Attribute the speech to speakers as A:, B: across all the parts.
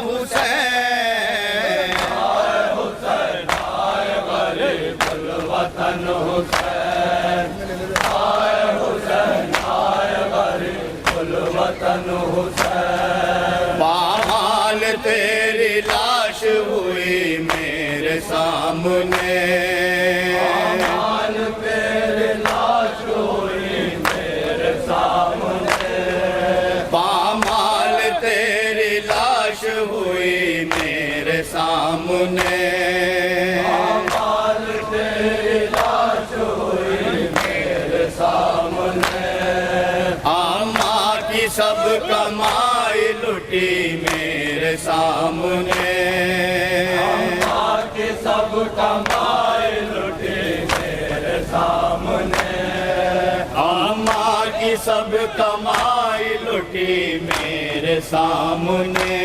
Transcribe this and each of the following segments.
A: हुसैन,
B: आए हुसैन आए गरीबुल वतन हुसैन, आए हुसैन आए गरीबुल वतन हुसैन।
A: पामाल तेरी लाश हुई मेरे सामने,
B: पामाल तेरी लाश हुई मेरे सामने,
A: पामाल तेरी लाश हुई मेरे सामने,
B: पामाल तेरी लाश हुई मेरे सामने।
A: आमा की सब कमाई लुटी मेरे सामने,
B: अम्मा की सब कमाई लुटी मेरे सामने,
A: आमा की सब कमाई लुटी मेरे सामने,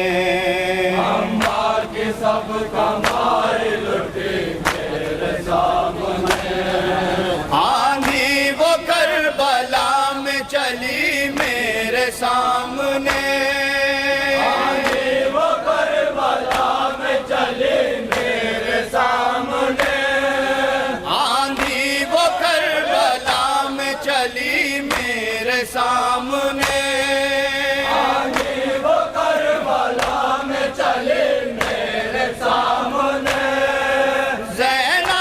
B: अम्मा की सब कमाई लुटी मेरे सामने।
A: आंधी वो करबला में चली मेरे सामने,
B: आंधी वो करबला में चली मेरे सामने,
A: आंधी वो करबला में चली मेरे सामने,
B: आंधी वो करबला में चली मेरे सामने।
A: ज़ैनब,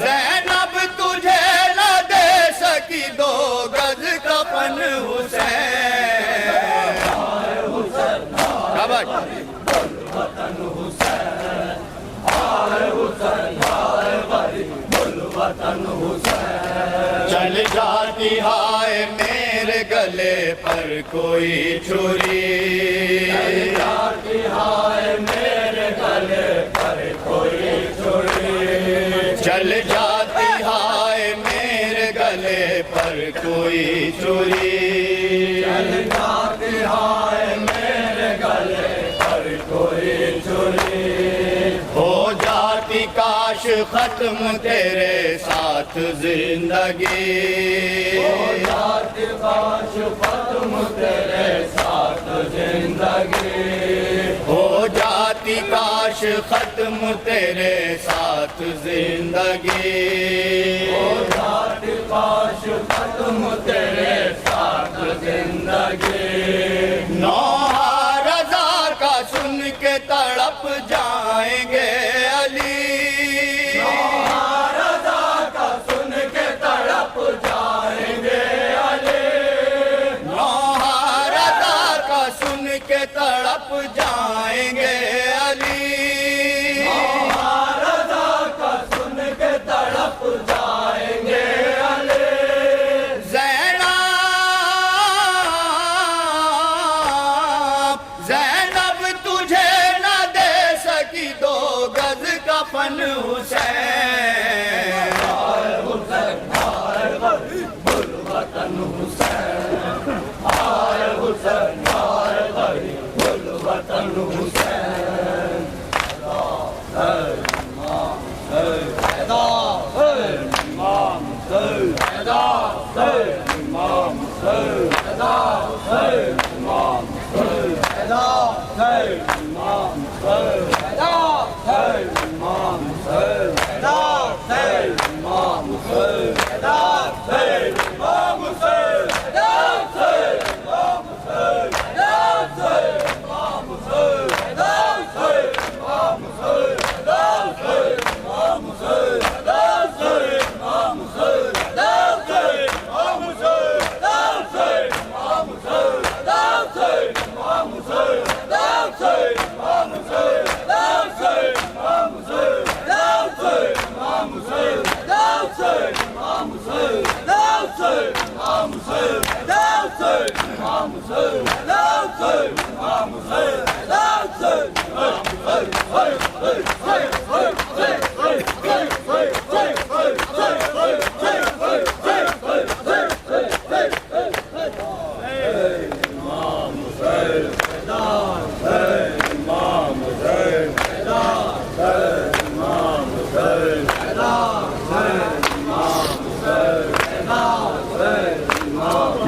A: ज़ैनब तुझे न दे सकी 2 गज कफन हुसैन,
B: आए हुसैन
A: शाबाश।
B: वतन हुसैन, आए हुसैन आए गरीबुल वतन हुसैन।
A: चल जाती हाय मेरे गले पर कोई छुरी,
B: जाती हाय मेरे गले पर कोई छुरी,
A: चल जाती हाय मेरे गले पर कोई छुरी,
B: जाती हाय मेरे गले पर कोई छुरी।
A: हो जाती काश खत्म तेरे साथ जिंदगी,
B: जाती काश खत्म तेरे साथ जिंदगी,
A: हो जाती काश खत्म तेरे साथ जिंदगी,
B: जाती काश खत्म तेरे साथ जिंदगी।
A: नौहा रज़ा का सुन के तड़प जाएंगे अली,
B: रज़ा का सुन के तड़प जाएंगे अली,
A: नौहा रज़ा का सुन के तड़प जाएंगे अली,
B: रज़ा का सुन के तड़प जाएंगे अली।
A: ज़ैनब, ज़ैनब तुझे न दे सकी 2 गज कफन हुसैन,
B: आए हुसैन आए गरीबुल वतन हुसैन, आए हुसैन आए गरीबुल वतन हुसैन। इमाम हुसैन, इमाम हुसैन, इमाम हुसैन, इमाम हुसैन, इमाम हुसैन, इमाम हुसैन, इमाम हुसैन,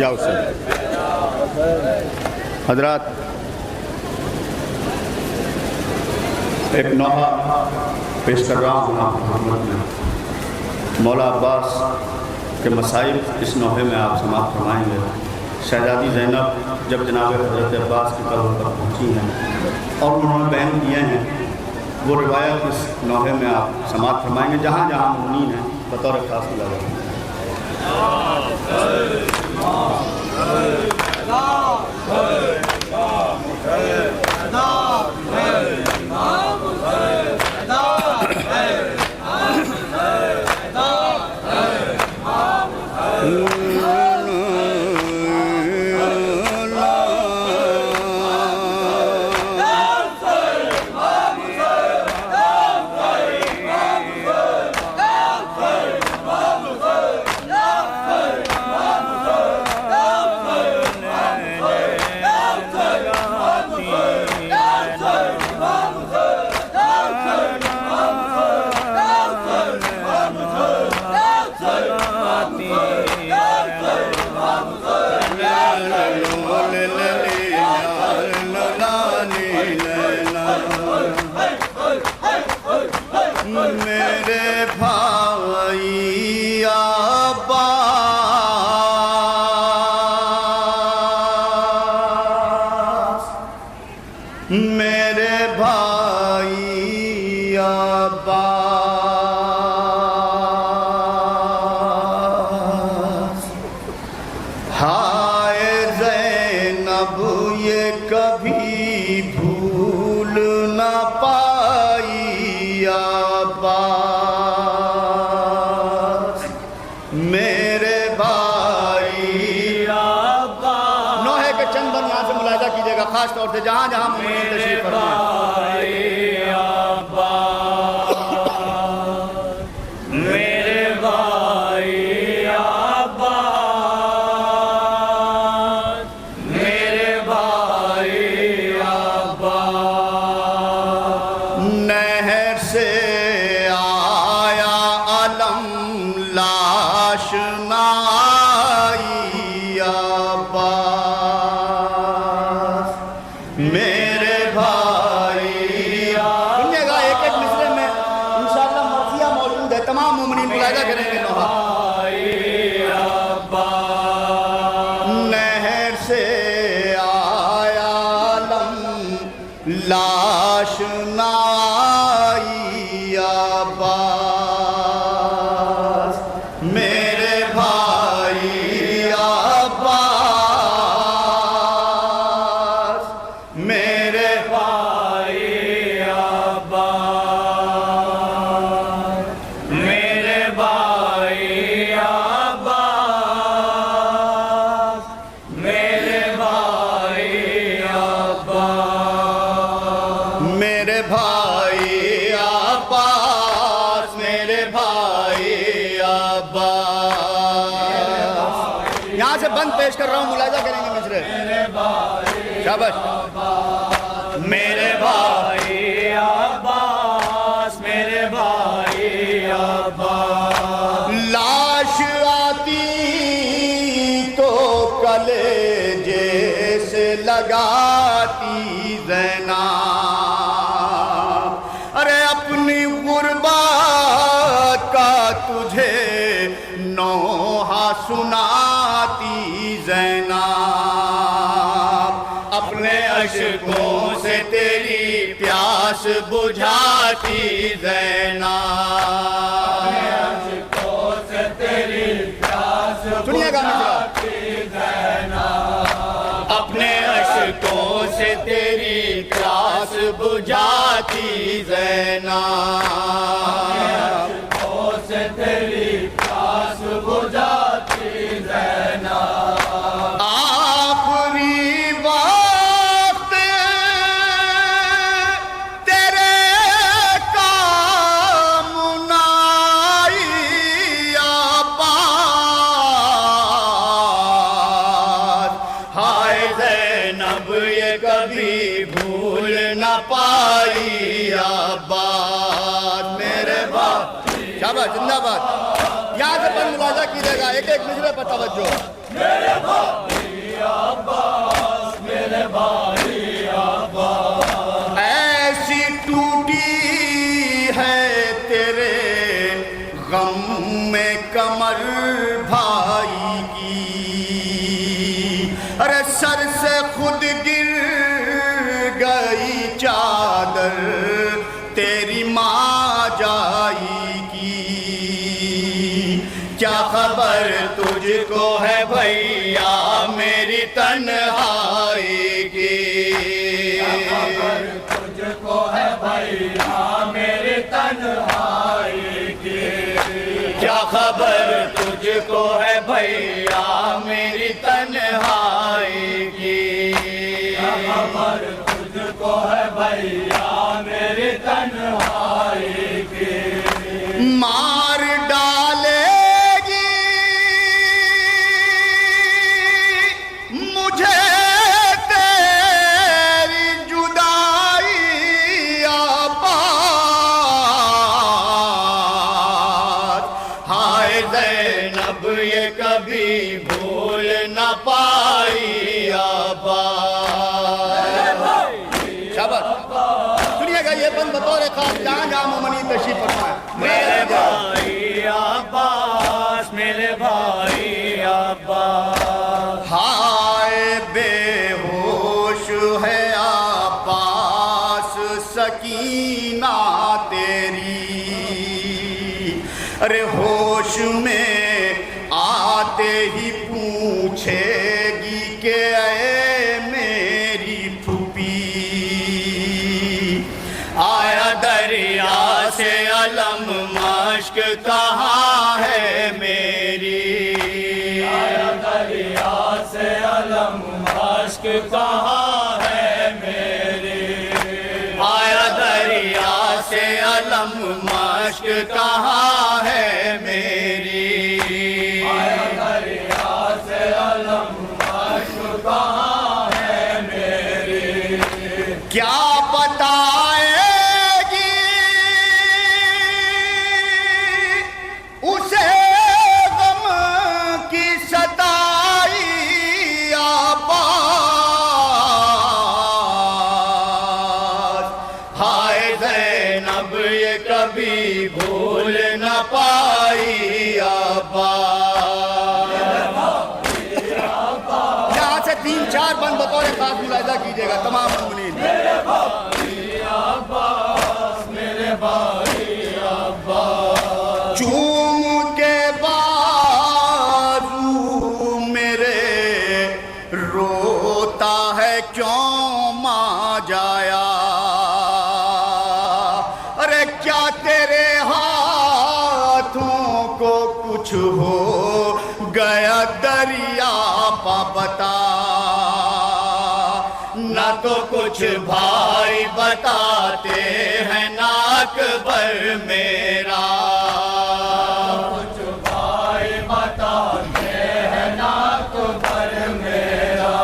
A: या हुसैन।
C: हजरात, एक नोहा पेश कर रहा हूँ मोहम्मद में। मौला अब्बास के मसाइब इस नोहे में आप समाप्त फरमाएंगे। शहजादी ज़ैनब जब जनाब हज़रत अब्बास की कब्र पर पहुँची हैं और उन्होंने बयान किए हैं, वो रिवायत इस नोहे में आप समाप्त फरमाएंगे। जहाँ जहाँ मुनीन हैं बतौर खास लगा मेरे भाई अब्बास, मेरे भाई अब्बास, हाय ज़ैनब ये कभी भूल न पाई अब्बास, मेरे भाई अब्बास। नोहे के चंद बन यहाँ से मुलाहिजा कीजिएगा, खास तौर से जहाँ जहाँ तशरीफ मेरे भाई। सुनिएगा, एक एक मिसरे में इंशाअल्लाह मर्सिया मौजूद है, तमाम मोमिनीन मुलाहिजा करेंगे। नोहा नहर से आया लम लाश नाई अब्बास, मेरे भाई अब्बास, मेरे भाई अब्बास, मेरे भाई अब्बास, मेरे भाई अब्बास, मेरे भाई अब्बास, मेरे भाई अब्बास। यहाँ से बंद पेश कर रहा हूँ, मुलाहिजा करेंगे मिसरे। शाबाश। मेरे भाई अब्बास, मेरे भाई अब्बास, लाश आती तो कलेजे से लगाती ज़ैनब, अरे अपनी गुर्बत का तुझे नोहा सुनाती ज़ैनब, अपने अश्कों से तेरी प्यास बुझाती ज़ैनब, अश्कों से तेरी प्यास बुझाती ज़ैनब, अपने अश्कों से तेरी प्यास बुझाती ज़ैनब, अश्कों से तेरी प्यास बुझाती ज़ैनब। कभी भूल न पाई अब्बास, मेरे भाई। शाबाश, जिंदाबाद। यहाँ से पर मुलाजा कीजिएगा, एक एक मिसरे पर तवज्जो। मेरे भाई अब्बास, मेरे
B: मेरे भाई अब्बास।
C: ऐसी टूटी है तेरे गम में कमर भाई की, अरे सर से खुद गिर गई चादर तेरी माँ जाई की। क्या खबर तुझको है भैया मेरी तन्हाई की,
B: तुझको है भैया मेरी तन्हाई की।
C: क्या खबर तुझको है भैया मेरी तन्हाई की।
B: खबर तुझको है भैया मेरी तन्हाई की।
C: मार डालेगी मुझे तेरी जुदाई आबाद। हाय ज़ैनब ये कभी भूल न पाई आबाद। शाबाश। सुनिएगा ये बंद बतौर खास जहाँ जहाँ मोमनी तशरीफ फरमाए।
A: मेरे भाई अब्बास, मेरे भाई अब्बास।
C: हाय बेहोश है आपास सकीना तेरी, अरे होश में आते ही पूछेगी कि ऐ मेरी फूफी, आया दरिया से अलम मश्क कहाँ है मेरी।
B: आया दरिया से अलम मश्क कहाँ है मेरी।
C: आया दरिया से अलम मश्क कहाँ है मेरी।
B: आया दरिया से अलम मश्क कहाँ है मेरी।
C: क्या बताएगी उसे गम की सताई आबाद। हाय ज़ैनब ये कभी भूल न पाई आबाद। यहाँ से 3-4 बंद बतौर खास मुलाहिजा कीजिएगा तमाम मुमिनीन।
B: मेरे भाई अब्बास, मेरे भाई अब्बास।
C: चूम के बाजू मेरे रोता है क्यों माँ जाया, अरे क्या तेरे हाथों को कुछ हो गया दरिया पा बता। ना तो कुछ भाई बताते हैं ना अकबर मेरा।
B: कुछ भाई बताते हैं ना अकबर मेरा।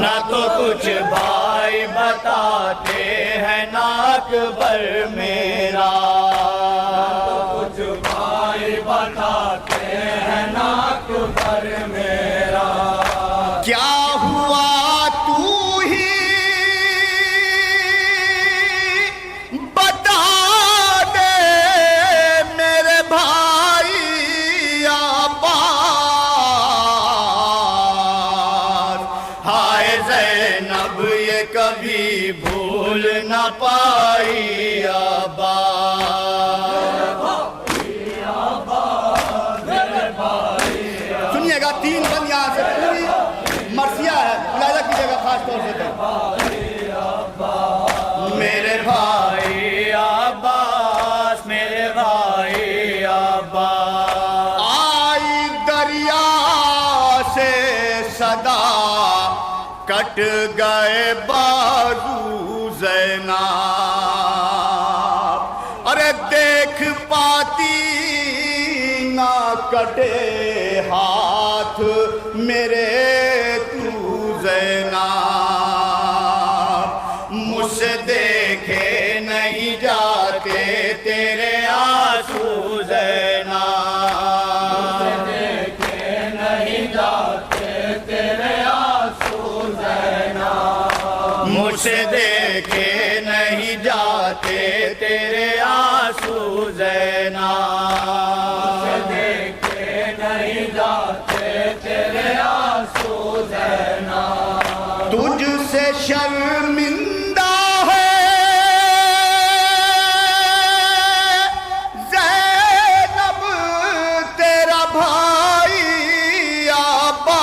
C: ना तो कुछ भाई बताते हैं ना अकबर मेरा।
B: कुछ भाई बताते हैं ना अकबर मेरा।
C: क्या हुआ तू ही बता दे मेरे भाई अब्बास। हाय ज़ैनब ये कभी भूल न पाई अब्बास। सुनिएगा 3 बंद यहाँ से पूरी मर्सिया है, मुलाहिजा कीजिएगा खास तौर से। मेरे भाई
A: अब्बास, मेरे भाई अब्बास।
C: आई दरिया से सदा कट गए बाजू ज़ैनब, अरे देख पाती ना कटे हाथ मेरे तू ज़ैनब। मुझसे देखे नहीं जाते तेरे आंसू ज़ैनब।
B: देखे नहीं जाते तेरे आंसू ज़ैनब।
A: देखे नहीं जाते तेरे आंसू ज़ैना,
B: देखे नहीं जाते तेरे आंसू ज़ैना।
C: तुझसे शर्मिंदा है ज़ैनब तेरा भाई आबाद।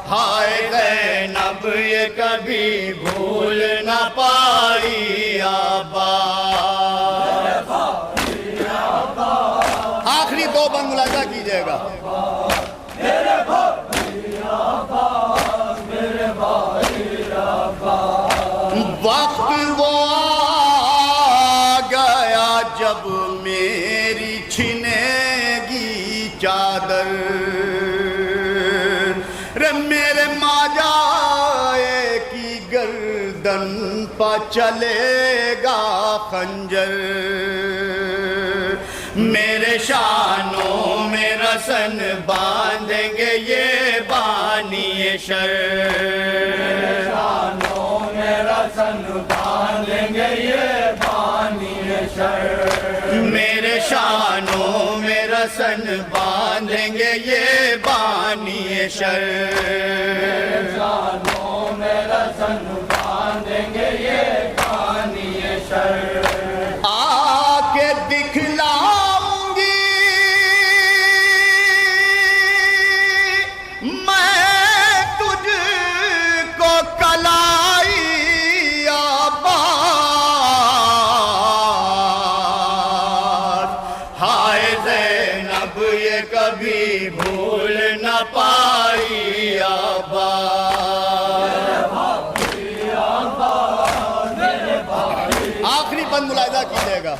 C: हाय ज़ैनब ये कभी भूल न पाई आबाद। आखिरी दो बंद मुलाजा कीजिएगा। वक्त वो आ गया जब मेरी छिनेगी चादर, रे मेरे माजाए की गर्दन पर चलेगा खंजर। मेरे शानों में रसन बांधेंगे ये बानिए शर,
B: शानों में रसन बांधेंगे ये बानिए शर।
C: मेरे शानों में रसन बांधेंगे ये बानिए शर।
B: शानों में रसन बांधेंगे ये बानिए शर।
C: आके दिखलाऊंगी मैं तुझको कलाई आबाद। हाय ज़ैनब ये कभी भूल न पाई आबाद। आखिरी बंद मुलाहिजा कीजिएगा।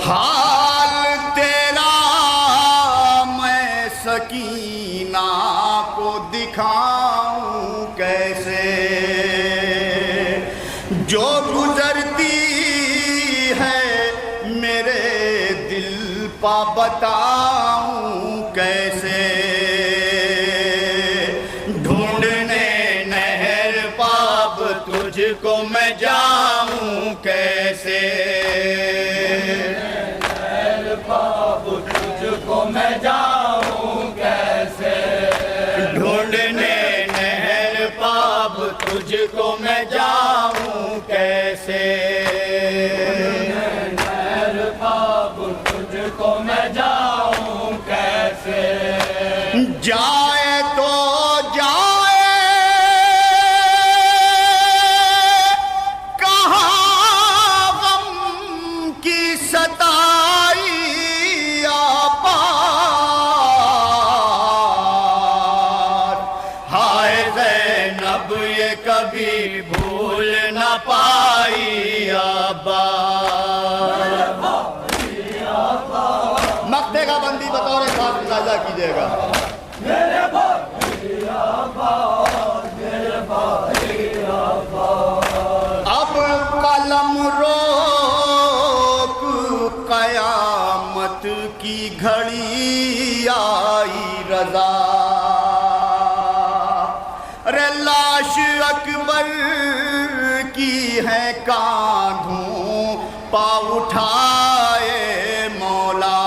C: हाल तेरा मैं सकीना को दिखाऊं कैसे, जो गुजरती है मेरे दिल पा बताऊं कैसे। तुझको मैं जाऊं कैसे,
B: तुझको मैं जाऊं कैसे।
C: ढूंढने नहर पाप तुझको मैं जाऊं कैसे।
B: नहर पाप तुझको मैं जाऊं कैसे।
C: जाए तो जाए कभी भूल न पाई आबाद। मक्ते का बंदी बतौर खास मुलाजा कीजिएगा। अब कलम रोक कयामत की घड़ी आई रज़ा, रे लाश अकबर की है कांधों पा उठाए मौला।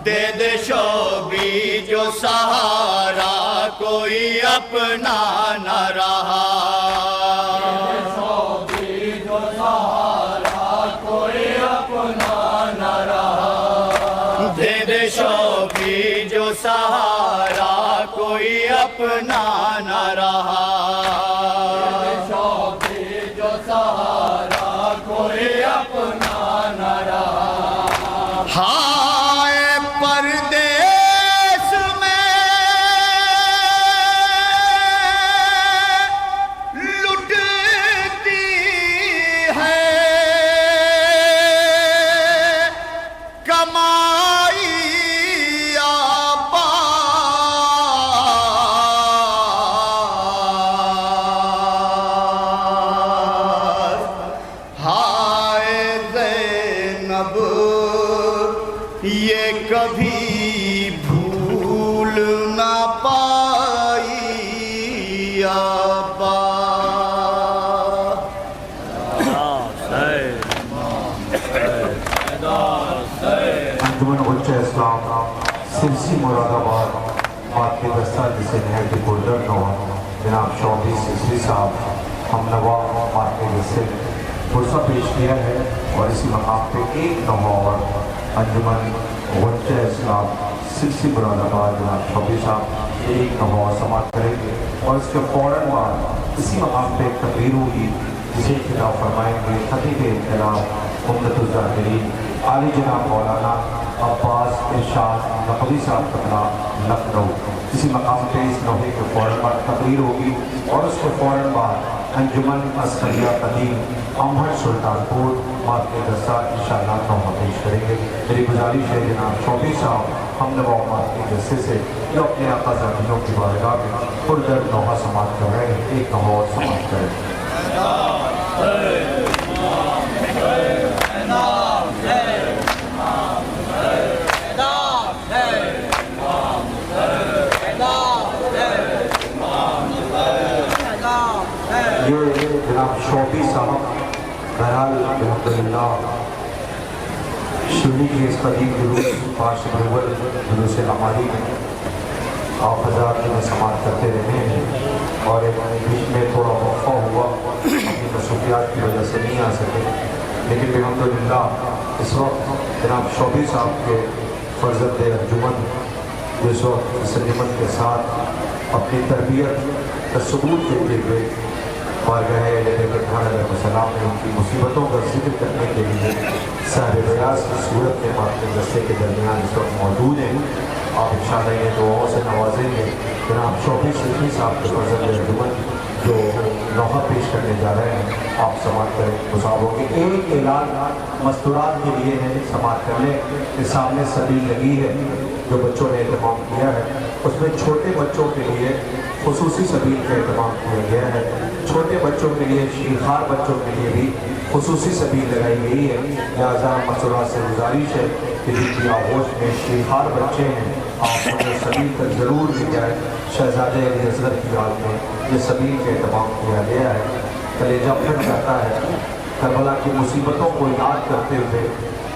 C: दे दे शोबी जो सहारा कोई अपना न रहा,
B: शोबी जो सहारा कोई अपना न रहा।
C: दे दे शोबी जो सहारा कोई अपना न रहा।
B: शोबी जो सहारा कोई अपना न रहा।
C: हाय परदेस में लुटती है कमाई आबाद। कभी भूल ना पाई आबा।
D: अंजुमन उच्च इस्लाम सिरसी मुरादाबाद मातमी दस्ता जिसे नहर के गुर्जर नवा जनाब 24 सिसरी साहब हम नवा मातमी दस्ते पुरसा पेश किया है और इसी मकाम पे एक नवा और अंजुमन उच्च इस्लाम सिरसी मुरादाबाद जनाब 24 साहब एक नवा समाप्त करेंगे और इसके फ़ौरन बाद इसी मकाम पे एक तकरीर होगी जिसे खिताब फरमाएंगे खतीब इख्तिलाफ उम्मतुज़्ज़ाहिरीन आली जनाब मौलाना अब्बास इरशाद नकवी साहब कतला लखनऊ। इसी मकाम पे इस नौहे के फ़ौरन बाद तकरीर होगी और उसके फ़ौरन बाद अंजुमन अस्करिया कदीम अमहर सुल्तानपुर मातमी दस्ता इंशाअल्लाह नौहा पेश करेंगे। मेरी गुजारिश है जनाब 24 साहब हम नवा मातमी दस्ते से जो अपने आका ज़ातियों की बारगाह में पुरदर्द नौहा समाप्त कर रहे हैं एक नौहा और समाप्त करें। ये जनाब 24 साहब बहरहाल अल्हम्दुलिल्लाह शिवनी की इस कदीम जुलूस 5 अक्टूबर जुलूस हमारी में आप हज़ार में समाप्त करते रहे हैं और एक बीच में थोड़ा वक्फा हुआ अपनी मसरूफियात की वजह से नहीं आ सके, लेकिन अल्हम्दुलिल्लाह इस वक्त जनाब 24 साहब के फ़र्ज़ंद अंजुमन जिस वक्त सलीमत के साथ अपनी तरबियत का सबूत देते हुए बारगाह सलाम में उनकी मुसीबतों का जिक्र करने के लिए साहिब बयास की सूरत में मातमी दस्ते के दरमियान इस वक्त मौजूद हैं। आप इंशाअल्लाह ये दुआओं से नवाजेंगे। जनाब 24 सिसरी साहब के फ़र्ज़ंद अंजुमन जो नौहा पेश करने जा रहे हैं आप समाप्त करें मुसाबों के एक ऐलान मस्तूरात के लिए है समाप्त करने के सामने सभी लगी है जो बच्चों ने एहतमाम किया है उसमें छोटे बच्चों के लिए खुसूसी सबील का एहतमाम किया गया है। छोटे बच्चों के लिए शीखार बच्चों के लिए भी खुसूसी सबील लगाई गई है। लिहाजा मसूरात से गुजारिश है कि जिनकी आगोश में शीखार बच्चे हैं आप उन्हें सबील तक ज़रूर ले जाए। शहजादे अली असगर की याद में ये सबील का एहतमाम किया गया है। कलेजा फट जाता है करबला की मुसीबतों को याद करते हुए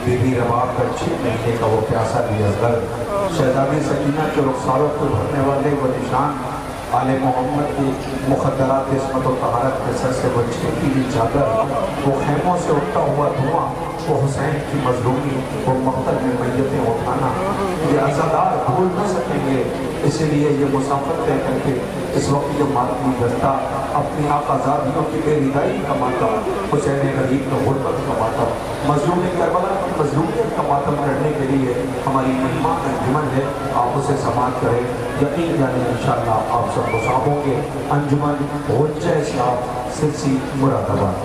D: बीबी रबाब का 6 महीने का वो प्यासा भी असगर शहजादी सकीना के रुखसारों को भरने वाले वो निशान आले मोहम्मद की मुखद्दरात इस्मत व तहारत के सर से वो छिपी हुई चादर वो खैमों से उठता हुआ धुआं वो हुसैन की मजलूमी वो मक्तल में मैयतें उठाना ये अज़ादार भूल न सकेंगे। इसीलिए ये मुसाफर तय करके इस वक्त जो मातमी दस्ता अपनी आकाज़ादियों की बेरिदाई का मातम हुसैन गरीब का गुर्बत का मातम मजलूम करबला की मजलूमियत का मातम करने के लिए हमारी मेहमान अंजुमन है। आप उसे समाप्त करें। यकीन जाने इंशाअल्लाह आप सब मुसाब होंगे। अंजुमन उच्च इस्लाम सिरसी मुरादाबाद।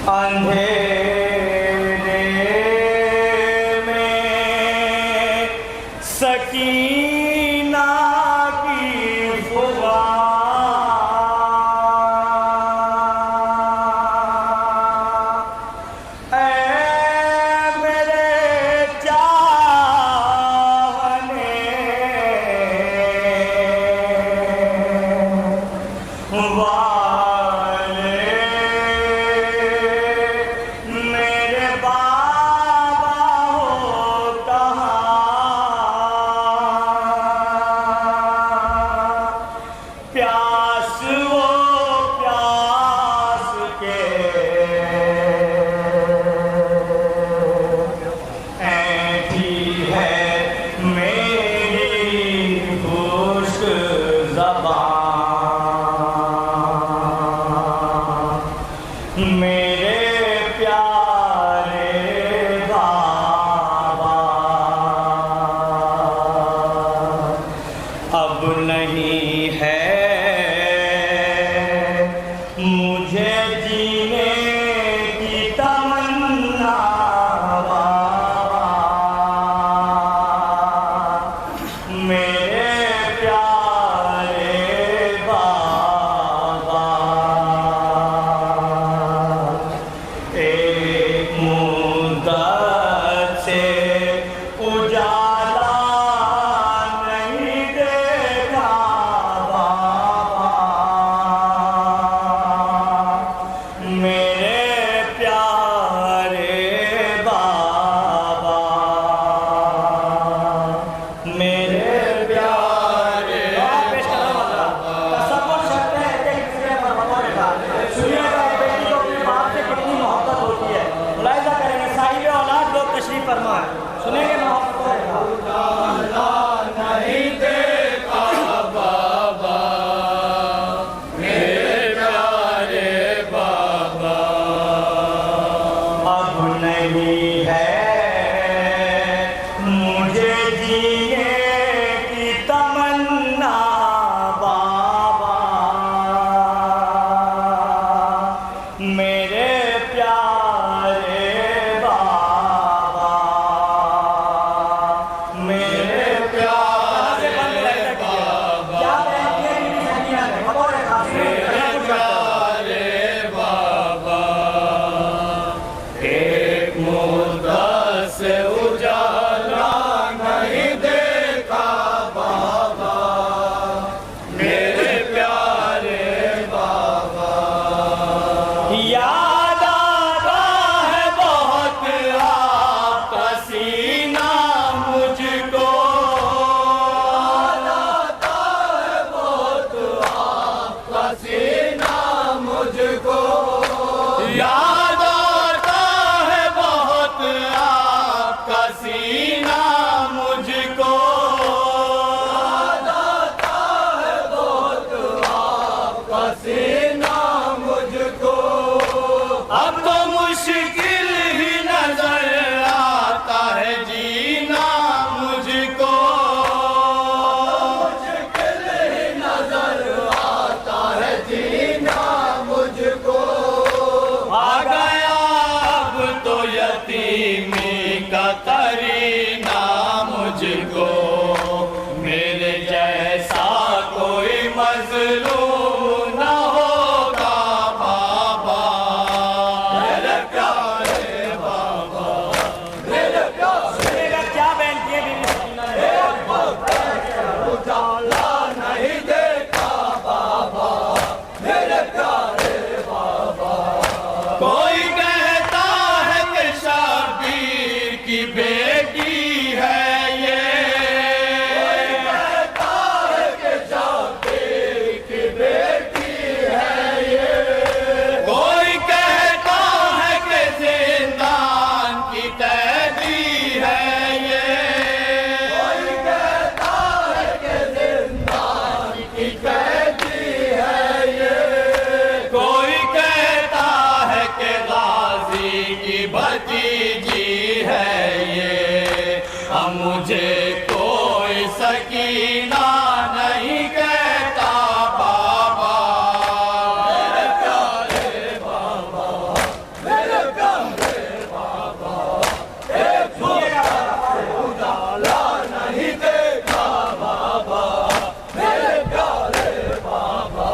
E: अंधेरे
B: फरमाए, सुनेंगे
A: नहीं देखा बाबा मेरे प्यारे बाबा,
B: अब नहीं है मुझे जीने की तमन्ना बाबा, मेरे प्यारे बाबा, मेरे प्यारे बाबा,
A: प्यारे बाबा, एक मुद्दा से उजाला नहीं देखा बाबा, मेरे प्यारे बाबा,
B: याद आता है बहुत आपका सीना मुझको,
A: पसीना मुझको याद आता है बहुत आपका सीना मुझको, पसीना मुझको, अब तो मुश्किल ही नजर आता है जीना मुझको, मुश्किल ही नजर आता है जीना मुझको, आ गया अब तो यतीमी का करीना मुझको, मेरे जैसा कोई मजलूम न होगा बाबा, मेरे प्यारे बाबा, मेरे प्यारे
B: क्या बेनती है
A: उजाला नहीं देखा बाबा, मेरे प्यारे बाबा, कोई कहता है कि शबीर की बेटी है ये, कोई कहता है कि शबीर की बेटी है ये, कोई कहता है कि जिंदान की कैदी है ये, कोई कहता है कि जिंदान की कैदी है ये, कोई कहता है कि गाजी की भतीजी है ये, अब मुझे कोई सकीना नहीं कहता बाबा, मेरे प्यारे बाबा, मेरे प्यारे बाबा, एक उजाला नहीं देखा बाबा, मेरे प्यारे बाबा,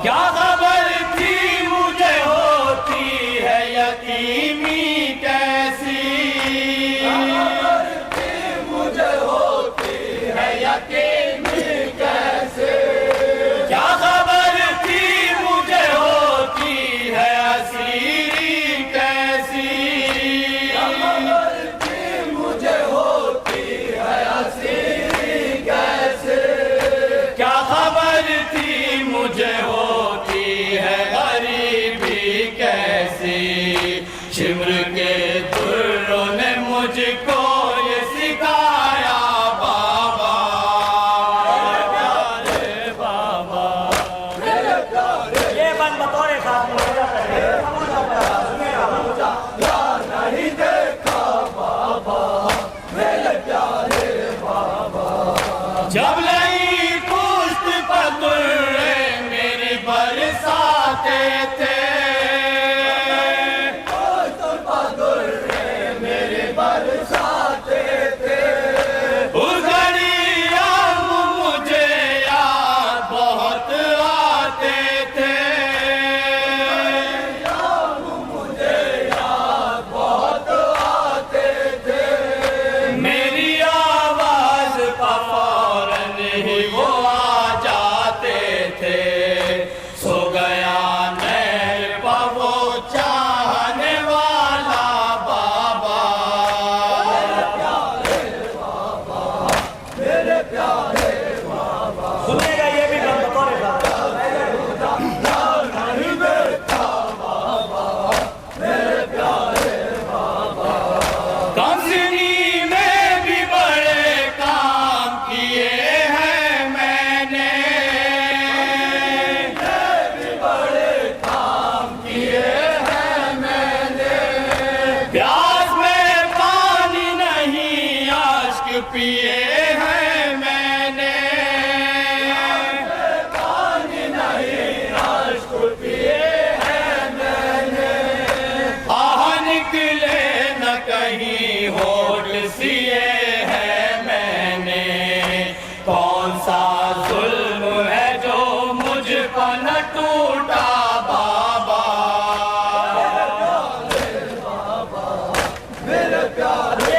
A: क्या खबर थी मुझे होती है यतीमी कैसी, मुझे होती है यतीमी कैसे, क्या खबर थी मुझे होती है असीरी कैसी, मुझे होती है असीरी कैसे, क्या खबर थी मुझे होती है गरीबी कैसी, शिमर के दुर्रों ने मुझको ये सिखाया बाबा, मेरे प्यारे बाबा, मेरे प्यारे
B: ये बंद बतौरे साहब
A: नहीं देखा बाबा, मेरे प्यारे बाबा, जब नहीं पुष्ट पतुरे मेरी बरसाते थे, पुष्ट पतुरे मेरी बरसाते पिए हैं मैंने,
B: पानी नहीं अश्क पिए हैं मैंने,
A: आह निकले न कहीं होठ सिए हैं मैंने। कौन सा जुल्म है जो मुझ पर न टूटा बाबा,
B: मेरे प्यारे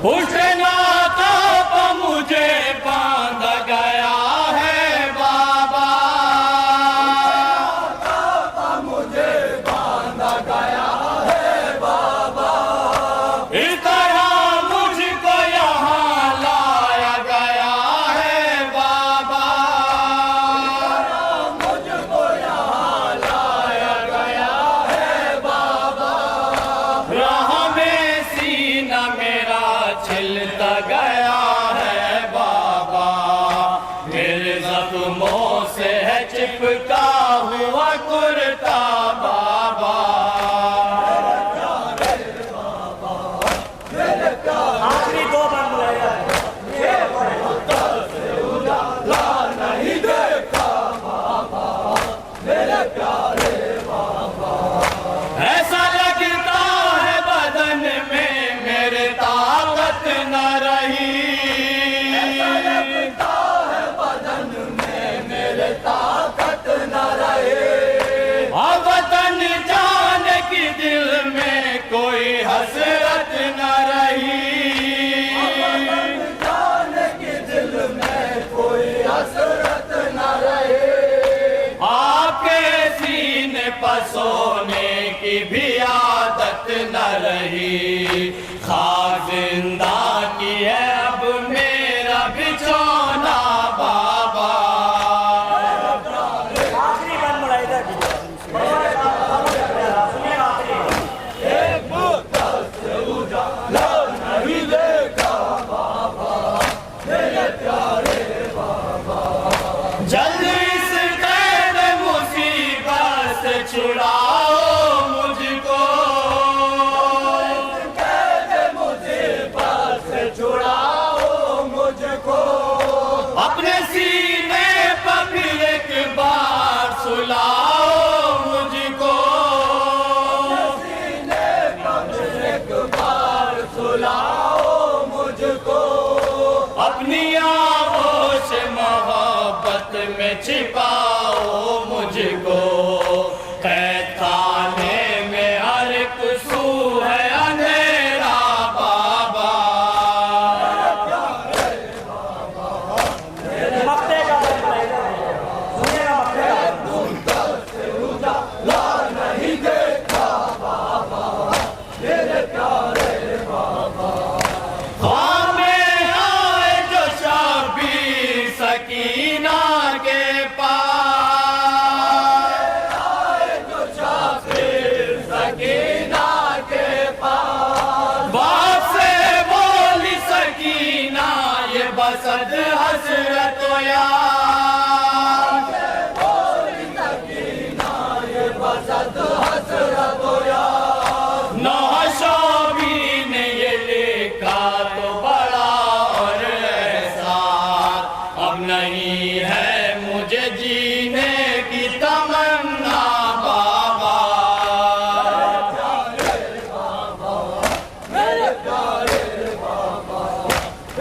A: उठना ताप मुझे बांध गया है बाबा,
B: मुझे बांधा गया है बाबा,
A: इस तरह मुझको यहाँ लाया गया है बाबा,
B: मुझको यहाँ लाया गया है बाबा,
A: राह में सीना मेरा छिलता गया है बाबा, मेरे जख्मों से है चिपका हुआ कुर्ता बाबा।
E: आखिरी दो बार बुलाया
B: नहीं देखा बाबा, मेरे प्यारे
A: ऐसा लगता है बदन में मेरे ताकत न रही,
B: लगता है बदन में मेरे ताकत न रहे,
A: अब वतन जाने की दिल में कोई हसरत न रही,
B: जाने की दिल में कोई हसरत न रहे,
A: आपके सीने पर सोने की भी आदत न रही। खाक जिंदा की है अब मेरा बिछौना बाबा,
E: आखिरी बार बुलाया
B: नहीं देखा बाबा, मेरे प्यारे
A: जल्दी इस कैद मुसीबत से छुड़ाओ मुझको,
B: मुझे पास छुड़ाओ मुझको,
A: अपने सीने पर फिर एक बार सुलाओ मुझको,
B: सीने पर एक बार सुलाओ मुझको,
A: अपनी आगोश मोहब्बत में छिपाओ मुझको। कैद खाने में हर एक सू है अंधेरा बाबा,
E: मक्ते का सुनिएगा मक्ते का
B: नहीं देखा बाबा, मेरे प्यारे
A: ख्वाब में आए जो शबीर सकीना के पास,
B: जो शाफिर सकीना के पास,
A: बाप से बोली सकीना ये बसद हसरत यार,
B: सकीना ये बसत हसरत यार,
A: नौशबी ने ये लिखा तो बड़ा और ऐसा, अब नहीं है मुझे जीने की तमन्ना बाबा,
B: मेरे प्यारे बाबा,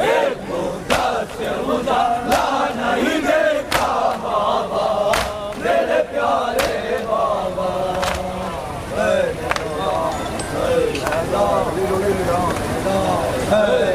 B: एक मुद्दा से उजाला नहीं देखा बाबा, मेरे प्यारे बाबा, है